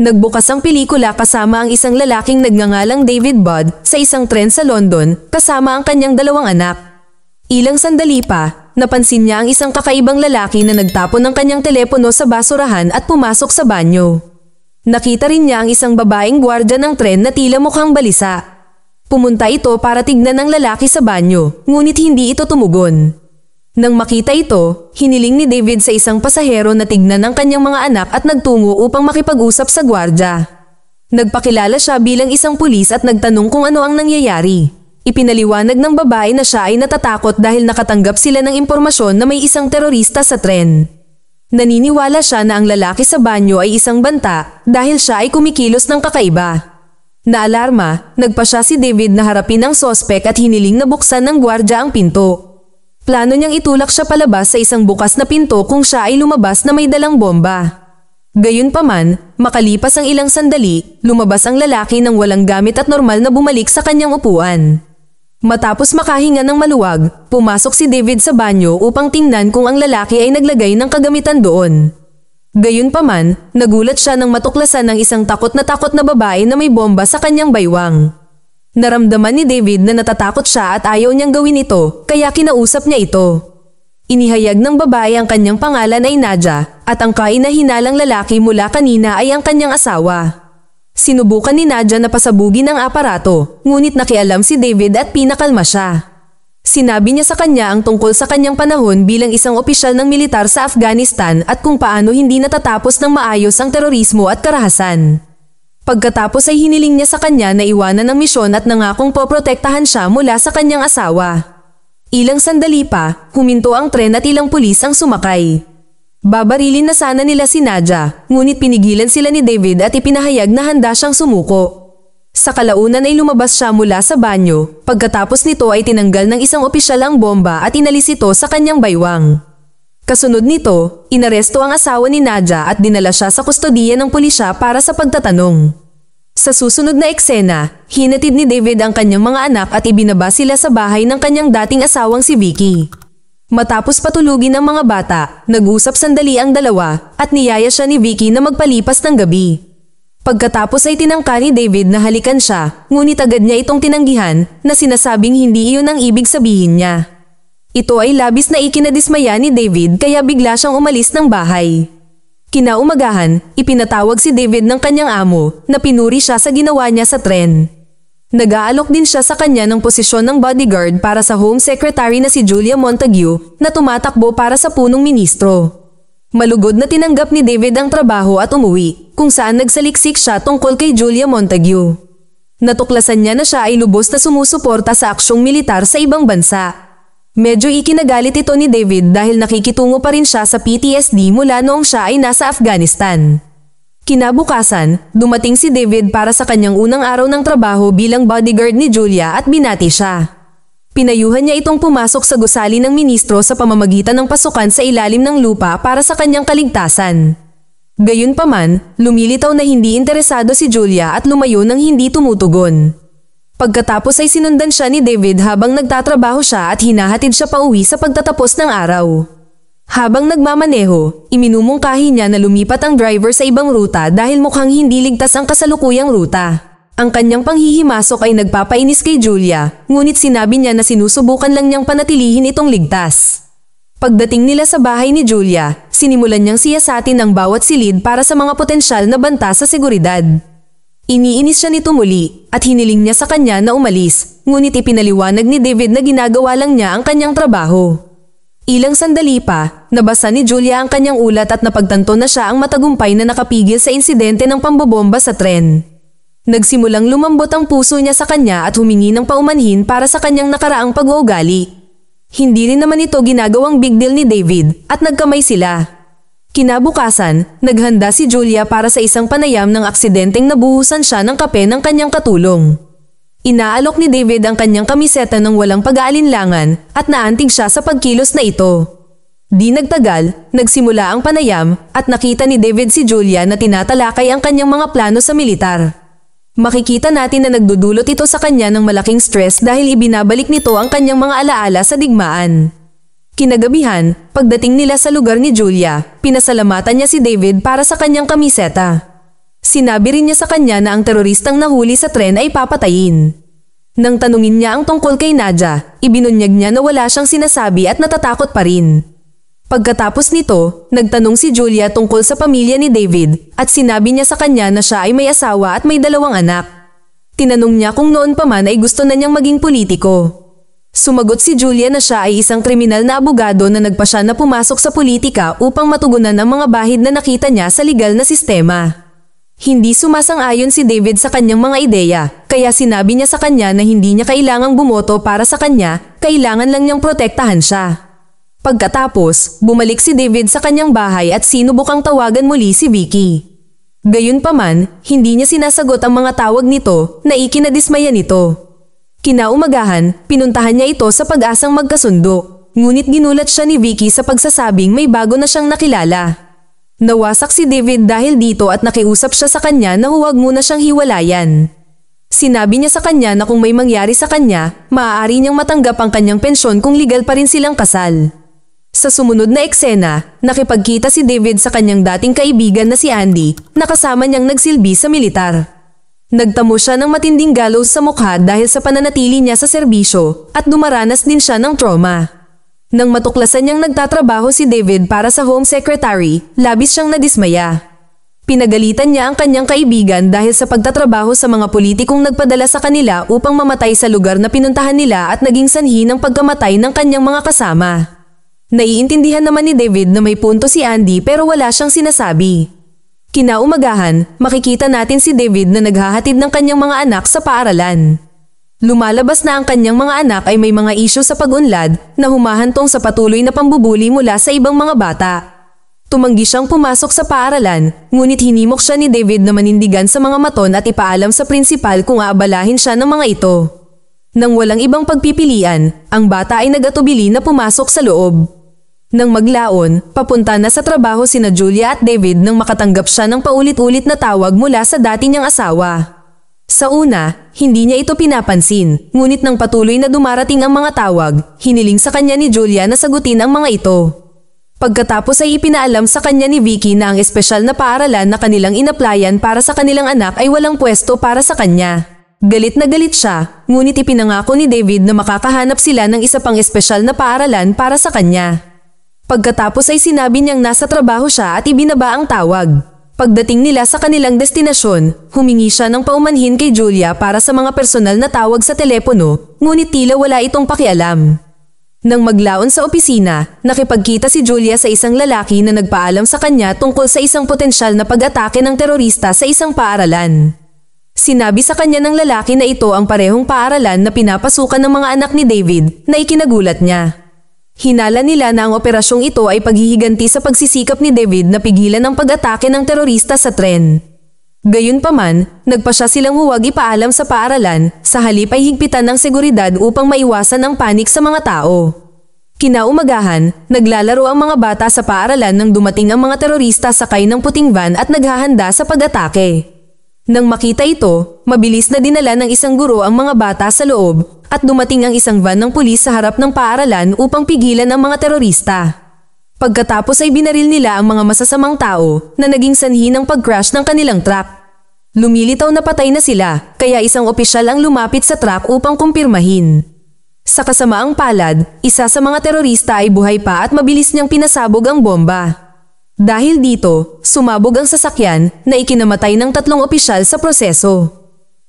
Nagbukas ang pelikula kasama ang isang lalaking nagngangalang David Budd sa isang tren sa London kasama ang kanyang 2 anak. Ilang sandali pa, napansin niya ang isang kakaibang lalaki na nagtapon ng kanyang telepono sa basurahan at pumasok sa banyo. Nakita rin niya ang isang babaeng gwardya ng tren na tila mukhang balisa. Pumunta ito para tignan ang lalaki sa banyo, ngunit hindi ito tumugon. Nang makita ito, hiniling ni David sa isang pasahero na tignan ang kanyang mga anak at nagtungo upang makipag-usap sa gwardya. Nagpakilala siya bilang isang pulis at nagtanong kung ano ang nangyayari. Ipinaliwanag ng babae na siya ay natatakot dahil nakatanggap sila ng impormasyon na may isang terorista sa tren. Naniniwala siya na ang lalaki sa banyo ay isang banta dahil siya ay kumikilos ng kakaiba. Naalarma, nagpa siya si David na harapin ang sospek at hiniling na buksan ng gwardya ang pinto. Plano niyang itulak siya palabas sa isang bukas na pinto kung siya ay lumabas na may dalang bomba. Gayunpaman, makalipas ang ilang sandali, lumabas ang lalaki nang walang gamit at normal na bumalik sa kanyang upuan. Matapos makahinga ng maluwag, pumasok si David sa banyo upang tingnan kung ang lalaki ay naglagay ng kagamitan doon. Gayunpaman, nagulat siya nang matuklasan ng isang takot na babae na may bomba sa kanyang baywang. Naramdaman ni David na natatakot siya at ayaw niyang gawin ito, kaya kinausap niya ito. Inihayag ng babae ang kanyang pangalan ay Nadia, at ang kahinahinalang lalaki mula kanina ay ang kanyang asawa. Sinubukan ni Nadia na pasabugin ang aparato, ngunit nakialam si David at pinakalma siya. Sinabi niya sa kanya ang tungkol sa kanyang panahon bilang isang opisyal ng militar sa Afghanistan at kung paano hindi natatapos ng maayos ang terorismo at karahasan. Pagkatapos ay hiniling niya sa kanya na iwanan ang misyon at nangakong poprotektahan siya mula sa kanyang asawa. Ilang sandali pa, huminto ang tren at ilang pulis ang sumakay. Babarilin na sana nila si Nadia, ngunit pinigilan sila ni David at ipinahayag na handa siyang sumuko. Sa kalaunan ay lumabas siya mula sa banyo, pagkatapos nito ay tinanggal ng isang opisyal ang bomba at inalis ito sa kanyang baywang. Kasunod nito, inaresto ang asawa ni Nadia at dinala siya sa kustodiya ng pulisya para sa pagtatanong. Sa susunod na eksena, hinatid ni David ang kanyang mga anak at ibinaba sila sa bahay ng kanyang dating asawang si Vicky. Matapos patulugin ang mga bata, nag-usap sandali ang dalawa at niyaya siya ni Vicky na magpalipas ng gabi. Pagkatapos ay tinangka ni David na halikan siya, ngunit agad niya itong tinanggihan na sinasabing hindi iyon ang ibig sabihin niya. Ito ay labis na ikinadismaya ni David kaya bigla siyang umalis ng bahay. Kinaumagahan, ipinatawag si David ng kanyang amo na pinuri siya sa ginawa niya sa tren. Nag-aalok din siya sa kanya ng posisyon ng bodyguard para sa Home Secretary na si Julia Montague na tumatakbo para sa punong ministro. Malugod na tinanggap ni David ang trabaho at umuwi, kung saan nagsaliksik siya tungkol kay Julia Montague. Natuklasan niya na siya ay lubos na sumusuporta sa aksyong militar sa ibang bansa. Medyo ikinagalit ito ni David dahil nakikitungo pa rin siya sa PTSD mula noong siya ay nasa Afghanistan. Kinabukasan, dumating si David para sa kanyang unang araw ng trabaho bilang bodyguard ni Julia at binati siya. Pinayuhan niya itong pumasok sa gusali ng ministro sa pamamagitan ng pasukan sa ilalim ng lupa para sa kanyang kaligtasan. Gayunpaman, lumilitaw na hindi interesado si Julia at lumayo nang hindi tumutugon. Pagkatapos ay sinundan siya ni David habang nagtatrabaho siya at hinahatid siya pauwi sa pagtatapos ng araw. Habang nagmamaneho, iminumungkahi niya na lumipat ang driver sa ibang ruta dahil mukhang hindi ligtas ang kasalukuyang ruta. Ang kanyang panghihimasok ay nagpapainis kay Julia, ngunit sinabi niya na sinusubukan lang niyang panatilihin itong ligtas. Pagdating nila sa bahay ni Julia, sinimulan niyang siyasatin ang bawat silid para sa mga potensyal na banta sa seguridad. Iniinis siya nito muli at hiniling niya sa kanya na umalis, ngunit ipinaliwanag ni David na ginagawa lang niya ang kanyang trabaho. Ilang sandali pa, nabasa ni Julia ang kanyang ulat at napagtanto na siya ang matagumpay na nakapigil sa insidente ng pambobomba sa tren. Nagsimulang lumambot ang puso niya sa kanya at humingi ng paumanhin para sa kanyang nakaraang pag-uugali. Hindi rin naman ito ginagawang big deal ni David at nagkamay sila. Kinabukasan, naghanda si Julia para sa isang panayam ng aksidenteng nabuhusan siya ng kape ng kanyang katulong. Inaalok ni David ang kanyang kamiseta ng walang pag-aalinlangan at naantig siya sa pagkilos na ito. Di nagtagal, nagsimula ang panayam at nakita ni David si Julia na tinatalakay ang kanyang mga plano sa militar. Makikita natin na nagdudulot ito sa kanya ng malaking stress dahil ibinabalik nito ang kanyang mga alaala sa digmaan. Kinagabihan, pagdating nila sa lugar ni Julia, pinasalamatan niya si David para sa kanyang kamiseta. Sinabi rin niya sa kanya na ang teroristang nahuli sa tren ay papatayin. Nang tanungin niya ang tungkol kay Nadia, ibinunyag niya na wala siyang sinasabi at natatakot pa rin. Pagkatapos nito, nagtanong si Julia tungkol sa pamilya ni David at sinabi niya sa kanya na siya ay may asawa at may 2 anak. Tinanong niya kung noon pa man ay gusto na niyang maging politiko. Sumagot si Julia na siya ay isang kriminal na abogado na nagpa siya na pumasok sa politika upang matugunan ang mga bahid na nakita niya sa legal na sistema. Hindi sumasang-ayon si David sa kanyang mga ideya, kaya sinabi niya sa kanya na hindi niya kailangang bumoto para sa kanya, kailangan lang niyang protektahan siya. Pagkatapos, bumalik si David sa kanyang bahay at sinubukang tawagan muli si Vicky. Gayunpaman, hindi niya sinasagot ang mga tawag nito na ikinadismaya nito. Kinaumagahan, pinuntahan niya ito sa pag-asang magkasundo, ngunit ginulat siya ni Vicky sa pagsasabing may bago na siyang nakilala. Nawasak si David dahil dito at nakiusap siya sa kanya na huwag muna siyang hiwalayan. Sinabi niya sa kanya na kung may mangyari sa kanya, maaari niyang matanggap ang kanyang pensyon kung legal pa rin silang kasal. Sa sumunod na eksena, nakipagkita si David sa kanyang dating kaibigan na si Andy, na kasama niyang nagsilbi sa militar. Nagtamo siya ng matinding gallows sa mukha dahil sa pananatili niya sa serbisyo at dumaranas din siya ng trauma. Nang matuklasan niyang nagtatrabaho si David para sa Home Secretary, labis siyang nadismaya. Pinagalitan niya ang kanyang kaibigan dahil sa pagtatrabaho sa mga politikong nagpadala sa kanila upang mamatay sa lugar na pinuntahan nila at naging sanhi ng pagkamatay ng kanyang mga kasama. Naiintindihan naman ni David na may punto si Andy pero wala siyang sinasabi. Kinaumagahan, makikita natin si David na naghahatid ng kanyang mga anak sa paaralan. Lumalabas na ang kanyang mga anak ay may mga isyu sa pag-unlad na humahantong sa patuloy na pambubuli mula sa ibang mga bata. Tumanggi siyang pumasok sa paaralan, ngunit hinimok siya ni David na manindigan sa mga maton at ipaalam sa prinsipal kung aabalahin siya ng mga ito. Nang walang ibang pagpipilian, ang bata ay nag-atubili na pumasok sa loob. Nang maglaon, papunta na sa trabaho sina Julia at David nang makatanggap siya ng paulit-ulit na tawag mula sa dati niyang asawa. Sa una, hindi niya ito pinapansin, ngunit nang patuloy na dumarating ang mga tawag, hiniling sa kanya ni Julia na sagutin ang mga ito. Pagkatapos ay ipinaalam sa kanya ni Vicky na ang espesyal na paaralan na kanilang inaplayan para sa kanilang anak ay walang pwesto para sa kanya. Galit na galit siya, ngunit ipinangako ni David na makakahanap sila ng isa pang espesyal na paaralan para sa kanya. Pagkatapos ay sinabi niyang nasa trabaho siya at ibinaba ang tawag. Pagdating nila sa kanilang destinasyon, humingi siya ng paumanhin kay Julia para sa mga personal na tawag sa telepono, ngunit tila wala itong pakialam. Nang maglaon sa opisina, nakipagkita si Julia sa isang lalaki na nagpaalam sa kanya tungkol sa isang potensyal na pag-atake ng terorista sa isang paaralan. Sinabi sa kanya ng lalaki na ito ang parehong paaralan na pinapasukan ng mga anak ni David na ikinagulat niya. Hinala nila na ang operasyong ito ay paghihiganti sa pagsisikap ni David na pigilan ang pag-atake ng terorista sa tren. Gayunpaman, nagpa siya silang huwag ipaalam sa paaralan, sa halip ay higpitan ng seguridad upang maiwasan ang panik sa mga tao. Kinaumagahan, naglalaro ang mga bata sa paaralan nang dumating ang mga terorista sakay ng puting van at naghahanda sa pag-atake. Nang makita ito, mabilis na dinala ng isang guro ang mga bata sa loob at dumating ang isang van ng pulis sa harap ng paaralan upang pigilan ang mga terorista. Pagkatapos ay binaril nila ang mga masasamang tao na naging sanhi ng pag-crash ng kanilang truck. Lumilitaw na patay na sila, kaya isang opisyal ang lumapit sa truck upang kumpirmahin. Sa kasamaang palad, isa sa mga terorista ay buhay pa at mabilis niyang pinasabog ang bomba. Dahil dito, sumabog ang sasakyan na ikinamatay ng 3 opisyal sa proseso.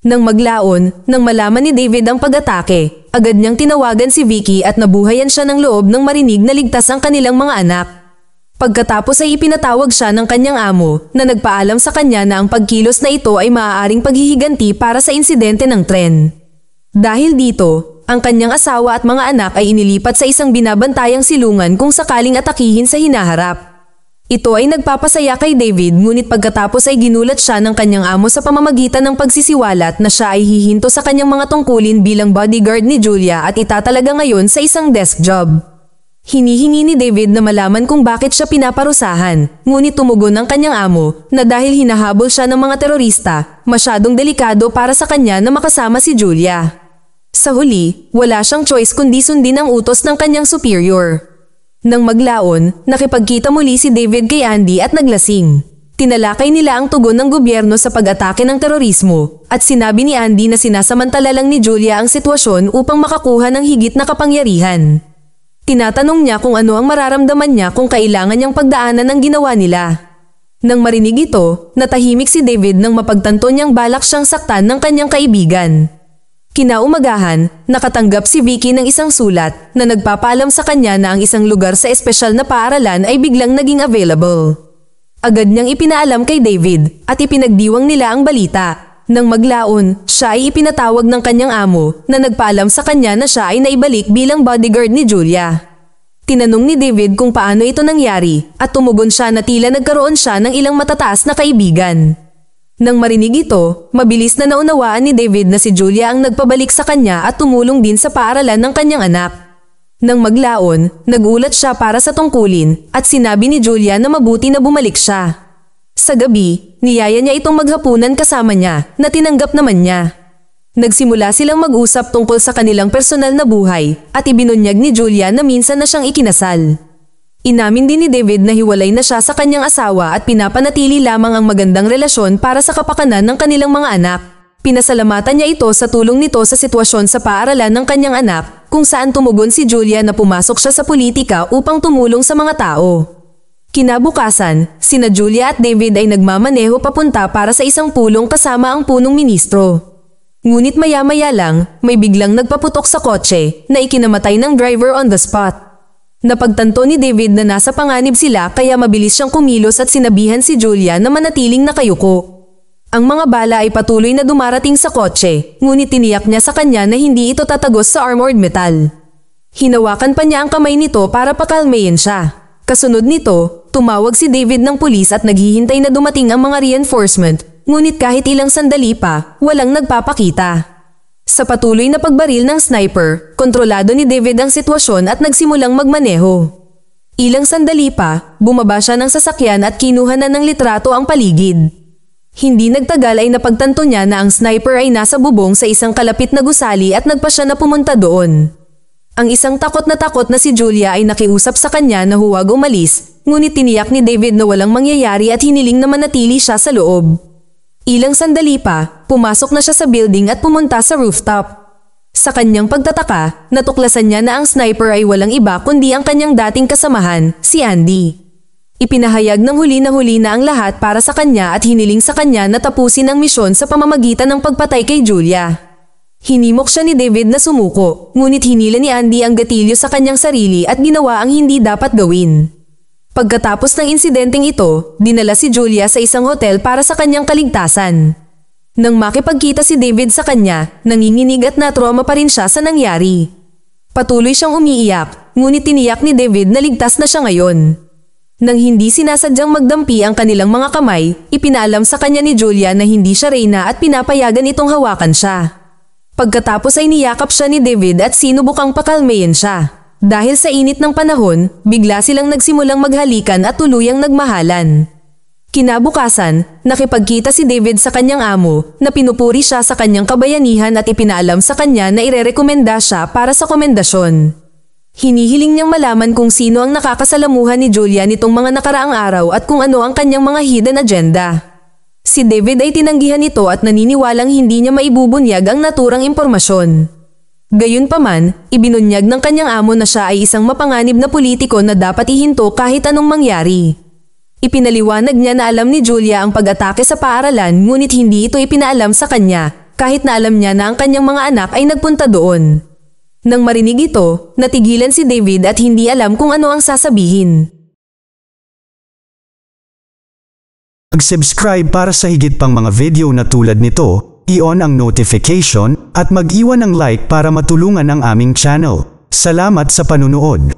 Nang maglaon, nang malaman ni David ang pag-atake, agad niyang tinawagan si Vicky at nabuhayan siya ng loob nang marinig na ligtas ang kanilang mga anak. Pagkatapos ay ipinatawag siya ng kanyang amo na nagpaalam sa kanya na ang pagkilos na ito ay maaaring paghihiganti para sa insidente ng tren. Dahil dito, ang kanyang asawa at mga anak ay inilipat sa isang binabantayang silungan kung sakaling atakihin sa hinaharap. Ito ay nagpapasaya kay David ngunit pagkatapos ay ginulat siya ng kanyang amo sa pamamagitan ng pagsisiwalat na siya ay hihinto sa kanyang mga tungkulin bilang bodyguard ni Julia at itatalaga ngayon sa isang desk job. Hinihingi ni David na malaman kung bakit siya pinaparusahan, ngunit tumugon ang kanyang amo na dahil hinahabol siya ng mga terorista, masyadong delikado para sa kanya na makasama si Julia. Sa huli, wala siyang choice kundi sundin ang utos ng kanyang superior. Nang maglaon, nakipagkita muli si David kay Andy at naglasing. Tinalakay nila ang tugon ng gobyerno sa pag-atake ng terorismo, at sinabi ni Andy na sinasamantala lang ni Julia ang sitwasyon upang makakuha ng higit na kapangyarihan. Tinatanong niya kung ano ang mararamdaman niya kung kailangan niyang pagdaanan ang ginawa nila. Nang marinig ito, natahimik si David nang mapagtanto niyang balak siyang saktan ng kanyang kaibigan. Kinaumagahan, nakatanggap si Vicky ng isang sulat na nagpapaalam sa kanya na ang isang lugar sa espesyal na paaralan ay biglang naging available. Agad niyang ipinaalam kay David at ipinagdiwang nila ang balita. Nang maglaon, siya ay ipinatawag ng kanyang amo na nagpaalam sa kanya na siya ay naibalik bilang bodyguard ni Julia. Tinanong ni David kung paano ito nangyari at tumugon siya na tila nagkaroon siya ng ilang matataas na kaibigan. Nang marinig ito, mabilis na naunawaan ni David na si Julia ang nagpabalik sa kanya at tumulong din sa paaralan ng kanyang anak. Nang maglaon, nagulat siya para sa tungkulin at sinabi ni Julia na mabuti na bumalik siya. Sa gabi, niyaya niya itong maghapunan kasama niya na tinanggap naman niya. Nagsimula silang mag-usap tungkol sa kanilang personal na buhay at ibinunyag ni Julia na minsan na siyang ikinasal. Inamin din ni David na hiwalay na siya sa kanyang asawa at pinapanatili lamang ang magandang relasyon para sa kapakanan ng kanilang mga anak. Pinasalamatan niya ito sa tulong nito sa sitwasyon sa paaralan ng kanyang anak, kung saan tumugon si Julia na pumasok siya sa politika upang tumulong sa mga tao. Kinabukasan, sina Julia at David ay nagmamaneho papunta para sa isang pulong kasama ang punong ministro. Ngunit maya-maya lang, may biglang nagpaputok sa kotse na ikinamatay ng driver on the spot. Napagtanto ni David na nasa panganib sila kaya mabilis siyang kumilos at sinabihan si Julia na manatiling nakayuko. Ang mga bala ay patuloy na dumarating sa kotse, ngunit tiniyak niya sa kanya na hindi ito tatagos sa armored metal. Hinawakan pa niya ang kamay nito para pakalmayin siya. Kasunod nito, tumawag si David ng pulis at naghihintay na dumating ang mga reinforcement, ngunit kahit ilang sandali pa, walang nagpapakita. Sa patuloy na pagbaril ng sniper, kontrolado ni David ang sitwasyon at nagsimulang magmaneho. Ilang sandali pa, bumaba siya ng sasakyan at kinuha na ng litrato ang paligid. Hindi nagtagal ay napagtanto niya na ang sniper ay nasa bubong sa isang kalapit na gusali at nagpa siya na pumunta doon. Ang isang takot na si Julia ay nakiusap sa kanya na huwag umalis, ngunit tiniyak ni David na walang mangyayari at hiniling na manatili siya sa loob. Ilang sandali pa, pumasok na siya sa building at pumunta sa rooftop. Sa kanyang pagtataka, natuklasan niya na ang sniper ay walang iba kundi ang kanyang dating kasamahan, si Andy. Ipinahayag ng huli na ang lahat para sa kanya at hiniling sa kanya na tapusin ang misyon sa pamamagitan ng pagpatay kay Julia. Hinimok siya ni David na sumuko, ngunit hinila ni Andy ang gatilyo sa kanyang sarili at ginawa ang hindi dapat gawin. Pagkatapos ng insidenteng ito, dinala si Julia sa isang hotel para sa kanyang kaligtasan. Nang makipagkita si David sa kanya, nanginginig at na-trauma pa rin siya sa nangyari. Patuloy siyang umiiyak, ngunit tiniyak ni David na ligtas na siya ngayon. Nang hindi sinasadyang magdampi ang kanilang mga kamay, ipinaalam sa kanya ni Julia na hindi siya reyna at pinapayagan itong hawakan siya. Pagkatapos ay niyakap siya ni David at sinubukang pakalmayin siya. Dahil sa init ng panahon, bigla silang nagsimulang maghalikan at tuluyang nagmahalan. Kinabukasan, nakipagkita si David sa kanyang amo na pinupuri siya sa kanyang kabayanihan at ipinaalam sa kanya na irerekomenda siya para sa komendasyon. Hinihiling niyang malaman kung sino ang nakakasalamuhan ni Julia nitong mga nakaraang araw at kung ano ang kanyang mga hidden agenda. Si David ay tinanggihan ito at naniniwalang hindi niya maibubunyag ang naturang impormasyon. Gayunpaman, ibinunyag ng kanyang amo na siya ay isang mapanganib na politiko na dapat ihinto kahit anong mangyari. Ipinaliwanag niya na alam ni Julia ang pag-atake sa paaralan ngunit hindi ito ipinaalam sa kanya kahit na alam niya na ang kanyang mga anak ay nagpunta doon. Nang marinig ito, natigilan si David at hindi alam kung ano ang sasabihin. Mag-subscribe para sa higit pang mga video na tulad nito, i-on ang notification at mag-iwan ng like para matulungan ang aming channel. Salamat sa panunood.